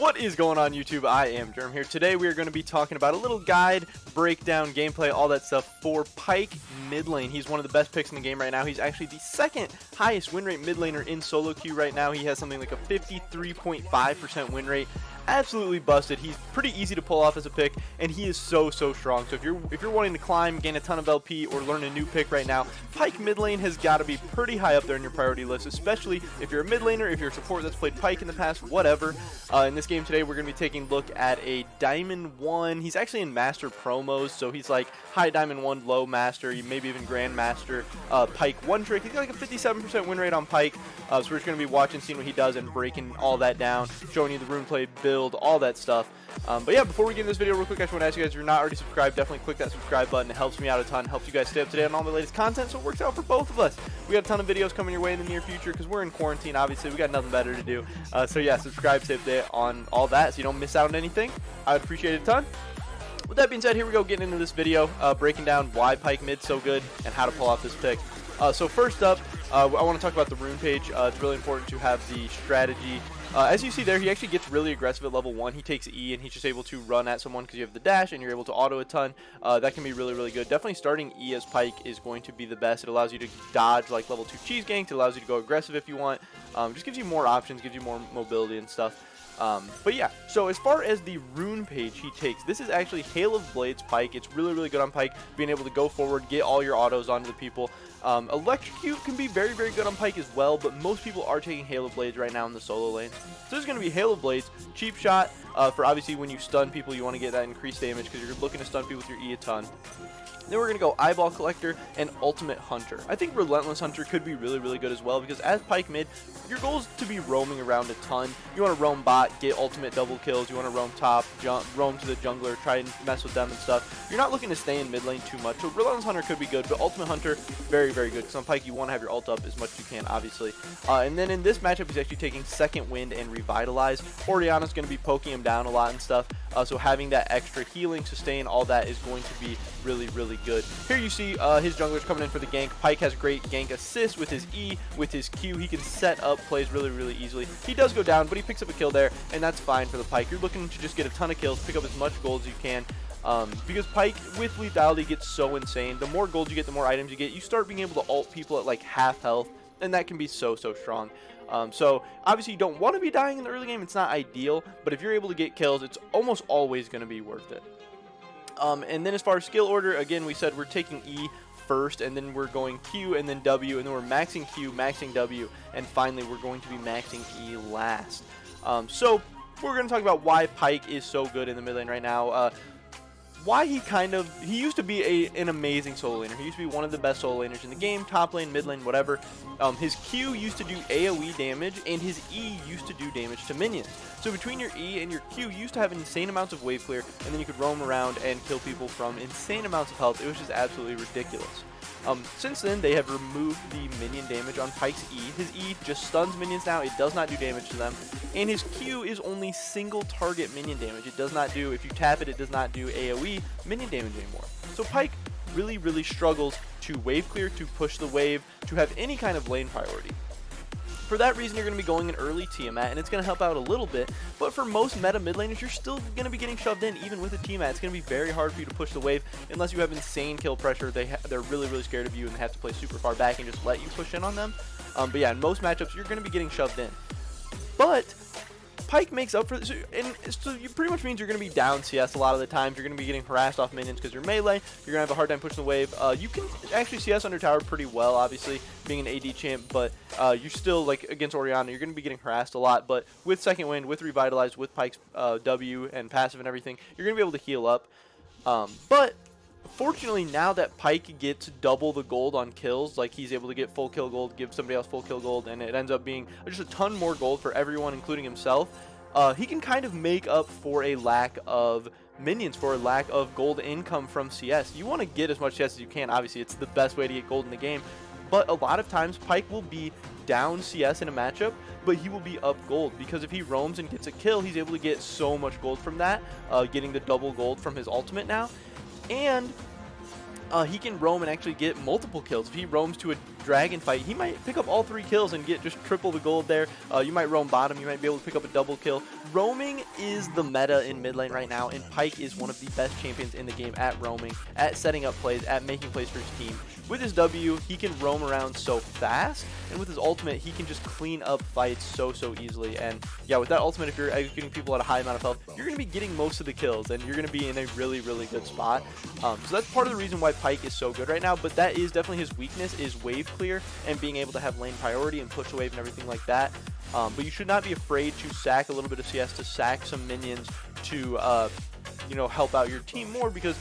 What is going on, YouTube? I am Germ here. Today we are going to be talking about a little guide, breakdown, gameplay, all that stuff for Pyke mid lane. He's one of the best picks in the game right now. He's actually the second highest win rate mid laner in solo queue right now. He has something like a 53.5% win rate. Absolutely busted. He's pretty easy to pull off as a pick, and he is so strong. So if you're wanting to climb, gain a ton of LP, or learn a new pick right now, Pyke mid lane has got to be pretty high up there in your priority list, especially if you're a mid laner, if you're a support that's played Pyke in the past, whatever. In this game today, we're going to be taking a look at a Diamond 1. He's actually in Master promos, so he's like high Diamond 1, low Master, maybe even Grandmaster Pyke one trick. He's got like a 57% win rate on Pyke, so we're just going to be watching, seeing what he does, and breaking all that down, showing you the rune play build, all that stuff. But yeah, before we get into this video real quick, I just want to ask you guys, if you're not already subscribed, definitely click that subscribe button. It helps me out a ton, helps you guys stay up to date on all the latest content, so it works out for both of us. We got a ton of videos coming your way in the near future because we're in quarantine, obviously. We got nothing better to do. So yeah, subscribe, stay up to date on all that so you don't miss out on anything. I would appreciate it a ton. With that being said, here we go, getting into this video, breaking down why Pyke mid's so good and how to pull off this pick. So first up, I want to talk about the rune page. It's really important to have the strategy. As you see there, he actually gets really aggressive at level 1. He takes E, and he's just able to run at someone because you have the dash, and you're able to auto a ton. That can be really good. Definitely starting E as Pyke is going to be the best. It allows you to dodge like level 2 cheese ganks. It allows you to go aggressive if you want. Just gives you more options, gives you more mobility and stuff. But yeah, so as far as the rune page he takes, this is actually Hail of Blades Pyke. It's really good on Pyke, being able to go forward, get all your autos onto the people. Electrocute can be very good on Pyke as well, but most people are taking Hail of Blades right now in the solo lanes. So this is going to be Hail of Blades, cheap shot, for obviously when you stun people, you want to get that increased damage because you're looking to stun people with your E a ton. Then we're going to go Eyeball Collector and Ultimate Hunter. I think Relentless Hunter could be really good as well, because as Pyke mid, your goal is to be roaming around a ton. You want to roam bot, get ultimate double kills. You want to roam top, roam to the jungler, try and mess with them and stuff. You're not looking to stay in mid lane too much. So Relentless Hunter could be good, but Ultimate Hunter, very good. Because on Pyke, you want to have your ult up as much as you can, obviously. And then in this matchup, he's actually taking Second Wind and Revitalize. Orianna's going to be poking him down a lot and stuff. So having that extra healing, sustain, all that is going to be really good. Here you see his jungler's coming in for the gank. Pyke has great gank assist with his E, with his Q. He can set up plays really easily. He does go down, but he picks up a kill there, and that's fine for the Pyke. You're looking to just get a ton of kills, pick up as much gold as you can. Because Pyke with lethality gets so insane. The more gold you get, the more items you get. You start being able to ult people at like half health, and that can be so strong. So obviously you don't want to be dying in the early game. It's not ideal, but if you're able to get kills, it's almost always going to be worth it. And then as far as skill order, again, we said we're taking E first, and then we're going Q, and then W, and then we're maxing Q, maxing W, and finally we're going to be maxing E last. So we're going to talk about why Pyke is so good in the mid lane right now. Why he used to be an amazing solo laner. He used to be one of the best solo laners in the game, top lane, mid lane, whatever. His Q used to do AoE damage, and his E used to do damage to minions. So between your E and your Q, you used to have insane amounts of wave clear, and then you could roam around and kill people from insane amounts of health. It was just absolutely ridiculous. Since then, they have removed the minion damage on Pyke's E. His E just stuns minions now. It does not do damage to them. And his Q is only single target minion damage. It does not do, if you tap it, it does not do AoE minion damage anymore. So Pyke really struggles to wave clear, to push the wave, to have any kind of lane priority. For that reason, you're going to be going in early Tiamat, and it's going to help out a little bit. But for most meta mid laners, you're still going to be getting shoved in, even with a Tiamat. It's going to be very hard for you to push the wave unless you have insane kill pressure. They're really scared of you, and they have to play super far back and just let you push in on them. But yeah, in most matchups, you're going to be getting shoved in. But Pyke makes up for this, and so it pretty much means you're going to be down CS a lot of the times. You're going to be getting harassed off minions because you're melee. You're going to have a hard time pushing the wave. You can actually CS under tower pretty well, obviously, being an AD champ, but you're still, like, against Orianna, you're going to be getting harassed a lot. But with Second Wind, with Revitalize, with Pyke's W and passive and everything, you're going to be able to heal up. But fortunately, now that Pyke gets double the gold on kills, like he's able to get full kill gold, give somebody else full kill gold, and it ends up being just a ton more gold for everyone, including himself, he can kind of make up for a lack of minions, for a lack of gold income from CS. You want to get as much CS as you can. Obviously, it's the best way to get gold in the game, but a lot of times Pyke will be down CS in a matchup, but he will be up gold, because if he roams and gets a kill, he's able to get so much gold from that, getting the double gold from his ultimate now. And he can roam and actually get multiple kills. If he roams to dragon fight, he might pick up all 3 kills and get just triple the gold there. You might roam bottom, you might be able to pick up a double kill. Roaming is the meta in mid lane right now, and Pyke is one of the best champions in the game at roaming, at setting up plays, at making plays for his team. With his W, he can roam around so fast, and with his ultimate, he can just clean up fights so easily. And yeah, with that ultimate, if you're executing people at a high amount of health, you're going to be getting most of the kills, and you're going to be in a really good spot. So that's part of the reason why Pyke is so good right now, but that is definitely his weakness, is wave clear and being able to have lane priority and push the wave and everything like that. But you should not be afraid to sack a little bit of CS, to sack some minions, to you know, help out your team more, because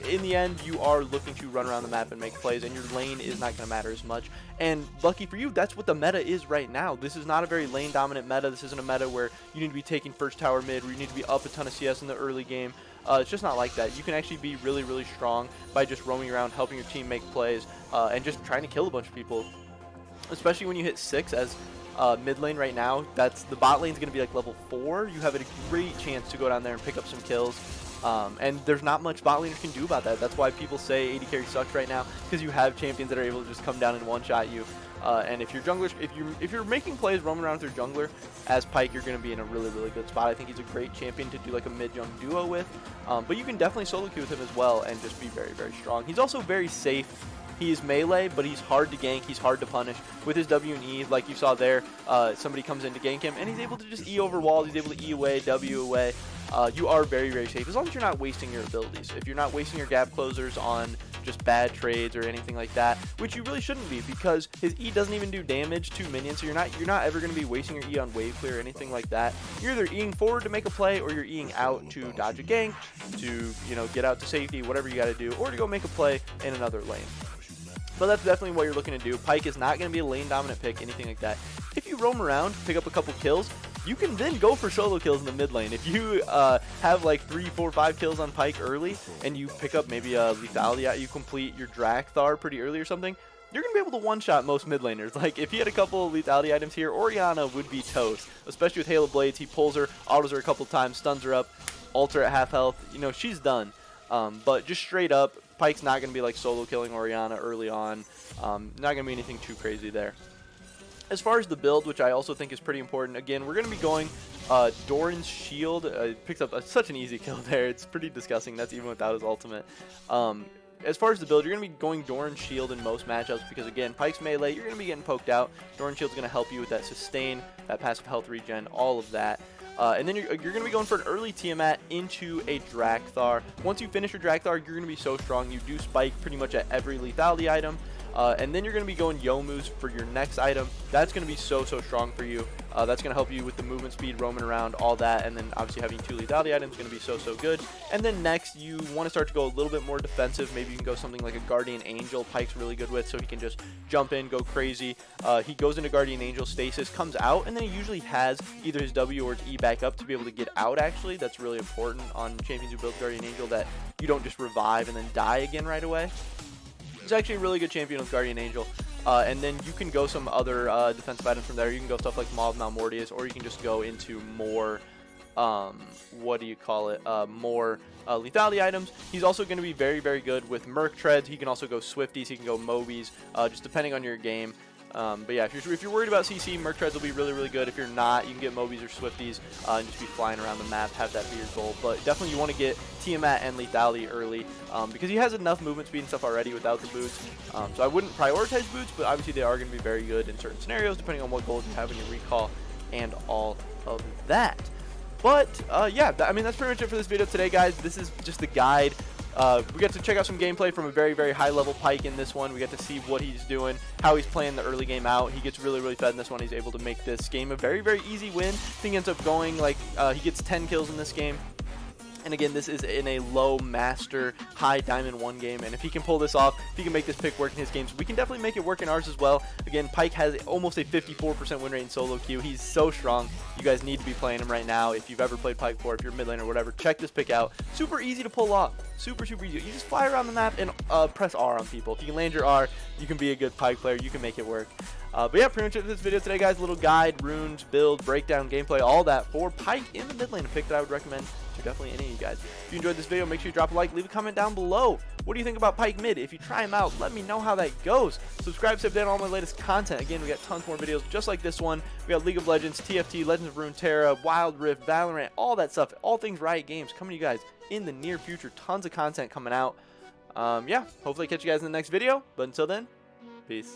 in the end you are looking to run around the map and make plays, and your lane is not going to matter as much. And lucky for you, that's what the meta is right now. This is not a very lane dominant meta. This isn't a meta where you need to be taking first tower mid, where you need to be up a ton of CS in the early game. It's just not like that. You can actually be really strong by just roaming around, helping your team make plays, and just trying to kill a bunch of people, especially when you hit 6 as mid lane right now. That's the bot lane's going to be like level 4. You have a great chance to go down there and pick up some kills. And there's not much bot laners can do about that. That's why people say AD carry sucks right now, because you have champions that are able to just come down and one-shot you. And if your junglers, if you're making plays roaming around with your jungler as Pyke, you're going to be in a really good spot. I think he's a great champion to do like a mid-jung duo with. But you can definitely solo queue with him as well and just be very strong. He's also very safe. He is melee, but he's hard to gank, he's hard to punish. With his W and E, like you saw there, somebody comes in to gank him, and he's able to just E over walls, he's able to E away, W away. You are very safe, as long as you're not wasting your abilities. If you're not wasting your gap closers on just bad trades or anything like that, which you really shouldn't be, because his E doesn't even do damage to minions, so you're not ever going to be wasting your E on wave clear or anything like that. You're either Eing forward to make a play, or you're Eing out to dodge a gank, to, you know, get out to safety, whatever you got to do, or to go make a play in another lane. But that's definitely what you're looking to do. Pyke is not going to be a lane dominant pick, anything like that. If you roam around, pick up a couple kills, you can then go for solo kills in the mid lane. If you have like 3, 4, 5 kills on Pyke early, and you pick up maybe a lethality, you complete your Drakthar pretty early or something, you're going to be able to one-shot most mid laners. Like, if he had a couple of lethality items here, Orianna would be toast. Especially with Hail of Blades, he pulls her, autos her a couple times, stuns her up, ults her at half health. You know, she's done. But just straight up, Pyke's not going to be like solo killing Orianna early on. Not going to be anything too crazy there. As far as the build, which I also think is pretty important, again, we're going to be going Doran's Shield. Picks up such an easy kill there. It's pretty disgusting. That's even without his ultimate. As far as the build, you're going to be going Doran's Shield in most matchups because, again, Pyke's melee, you're going to be getting poked out. Doran's Shield's going to help you with that sustain, that passive health regen, all of that. And then you're going to be going for an early Tiamat into a Drakthar. Once you finish your Drakthar, you're going to be so strong. You do spike pretty much at every lethality item. And then you're going to be going Youmuu's for your next item. That's going to be so strong for you. That's going to help you with the movement speed, roaming around, all that. And then obviously having 2 lethality items is going to be so good. And then next, you want to start to go a little bit more defensive. Maybe you can go something like a Guardian Angel. Pyke's really good with, so he can just jump in, go crazy. He goes into Guardian Angel stasis, comes out, and then he usually has either his W or his E back up to be able to get out, actually. That's really important on champions who build Guardian Angel, that you don't just revive and then die again right away. He's actually a really good champion with Guardian Angel. And then you can go some other defensive items from there. You can go stuff like Maw of Malmortius, or you can just go into more, what do you call it, more lethality items. He's also going to be very good with Merc Treads. He can also go Swifties, he can go Mobies, just depending on your game. But yeah, if you're worried about CC, Merc Treads will be really good. If you're not, you can get Mobies or Swifties and just be flying around the map, have that be your goal. But definitely you want to get Tiamat and lethality early because he has enough movement speed and stuff already without the boots. So I wouldn't prioritize boots, but obviously they are going to be very good in certain scenarios depending on what goals you have in your recall and all of that. But yeah, I mean, that's pretty much it for this video today, guys. This is just the guide. We got to check out some gameplay from a very high level Pyke in this one. We got to see what he's doing, how he's playing the early game out. He gets really fed in this one. He's able to make this game a very easy win. I think he ends up going like he gets 10 kills in this game. And again, this is in a low master, high diamond 1 game. And if he can pull this off, if he can make this pick work in his games, we can definitely make it work in ours as well. Again, Pyke has almost a 54% win rate in solo queue. He's so strong. You guys need to be playing him right now. If you've ever played Pyke before, if you're mid lane or whatever, check this pick out. Super easy to pull off. Super easy. You just fly around the map and press R on people. If you can land your R, you can be a good Pyke player. You can make it work. But yeah, pretty much it for this video today, guys. A little guide, runes, build, breakdown, gameplay, all that for Pyke in the mid lane. A pick that I would recommend to definitely any of you guys. If you enjoyed this video, make sure you drop a like, leave a comment down below. What do you think about Pyke mid? If you try him out, let me know how that goes. Subscribe to update on all my latest content. Again, we got tons more videos just like this one. We got League of Legends, TFT, Legends of Runeterra, Wild Rift, Valorant, all that stuff. All things Riot Games coming to you guys in the near future. Tons of content coming out. Yeah, hopefully catch you guys in the next video. But until then, peace.